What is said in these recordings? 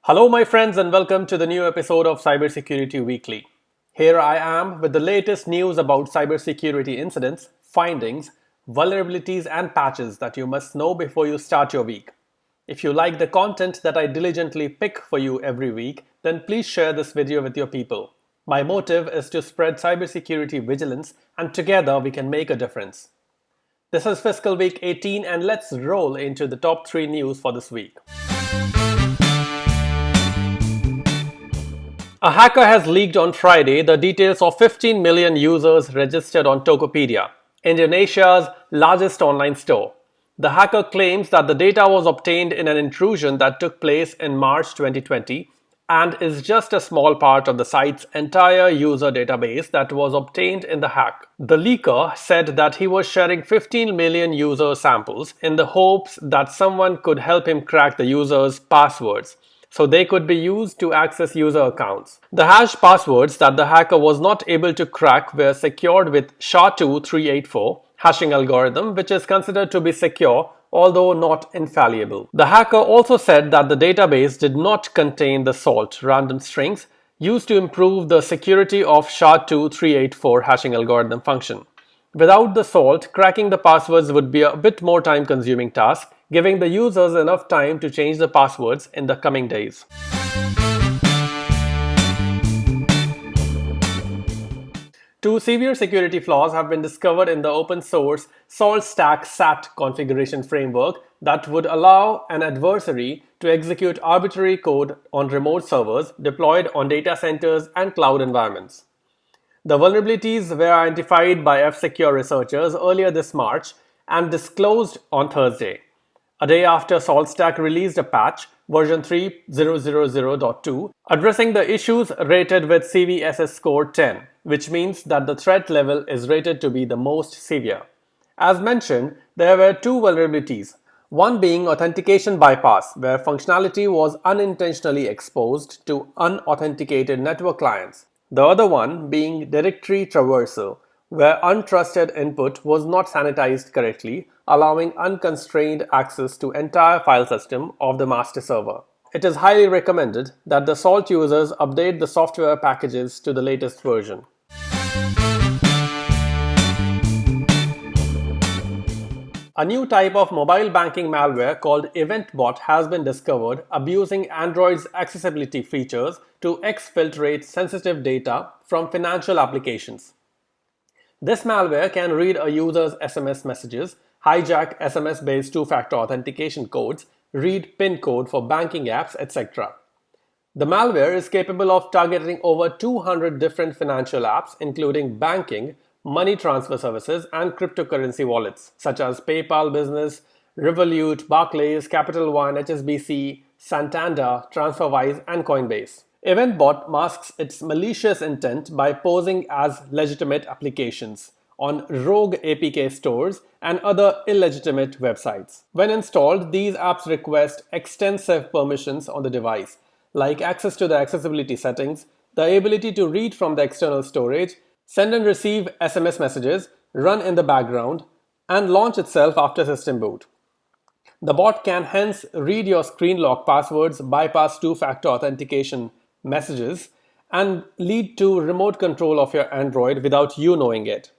Hello, my friends, and welcome to the new episode of Cybersecurity Weekly. Here I am with the latest news about cybersecurity incidents, findings, vulnerabilities, and patches that you must know before you start your week. If you like the content that I diligently pick for you every week, then please share this video with your people. My motive is to spread cybersecurity vigilance, and together we can make a difference. This is fiscal week 18, and let's roll into the top 3 news for this week. A hacker has leaked on Friday the details of 15 million users registered on Tokopedia, Indonesia's largest online store. The hacker claims that the data was obtained in an intrusion that took place in March 2020 and is just a small part of the site's entire user database that was obtained in the hack. The leaker said that he was sharing 15 million user samples in the hopes that someone could help him crack the users' passwords, so they could be used to access user accounts. The hash passwords that the hacker was not able to crack were secured with SHA-2 hashing algorithm, which is considered to be secure, although not infallible. The hacker also said that the database did not contain the SALT random strings used to improve the security of SHA-2 hashing algorithm function. Without the SALT, cracking the passwords would be a bit more time-consuming task, giving the users enough time to change the passwords in the coming days. Two severe security flaws have been discovered in the open-source Saltstack SAT configuration framework that would allow an adversary to execute arbitrary code on remote servers deployed on data centers and cloud environments. The vulnerabilities were identified by F-Secure researchers earlier this March and disclosed on Thursday, a day after Saltstack released a patch, version 3.0.0.2, addressing the issues rated with CVSS score 10, which means that the threat level is rated to be the most severe. As mentioned, there were two vulnerabilities, one being authentication bypass, where functionality was unintentionally exposed to unauthenticated network clients. The other one being directory traversal, where untrusted input was not sanitized correctly, allowing unconstrained access to entire file system of the master server. It is highly recommended that the SALT users update the software packages to the latest version. A new type of mobile banking malware called Eventbot has been discovered, abusing Android's accessibility features to exfiltrate sensitive data from financial applications. This malware can read a user's SMS messages, hijack SMS-based two-factor authentication codes, read PIN code for banking apps, etc. The malware is capable of targeting over 200 different financial apps, including banking, money transfer services, and cryptocurrency wallets, such as PayPal Business, Revolut, Barclays, Capital One, HSBC, Santander, TransferWise, and Coinbase. Eventbot masks its malicious intent by posing as legitimate applications on rogue APK stores and other illegitimate websites. When installed, these apps request extensive permissions on the device, like access to the accessibility settings, the ability to read from the external storage, send and receive SMS messages, run in the background, and launch itself after system boot. The bot can hence read your screen lock passwords, bypass two-factor authentication messages, and lead to remote control of your Android without you knowing it.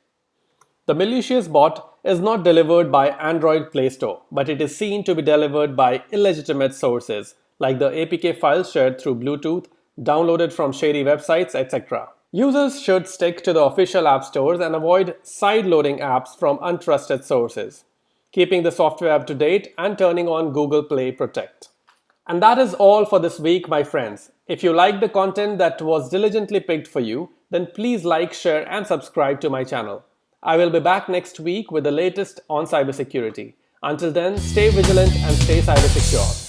The malicious bot is not delivered by Android Play Store, but it is seen to be delivered by illegitimate sources, like the APK files shared through Bluetooth, downloaded from shady websites, etc. Users should stick to the official app stores and avoid side-loading apps from untrusted sources, keeping the software up to date and turning on Google Play Protect. And that is all for this week, my friends. If you like the content that was diligently picked for you, then please like, share, and subscribe to my channel. I will be back next week with the latest on cybersecurity. Until then, stay vigilant and stay cybersecure.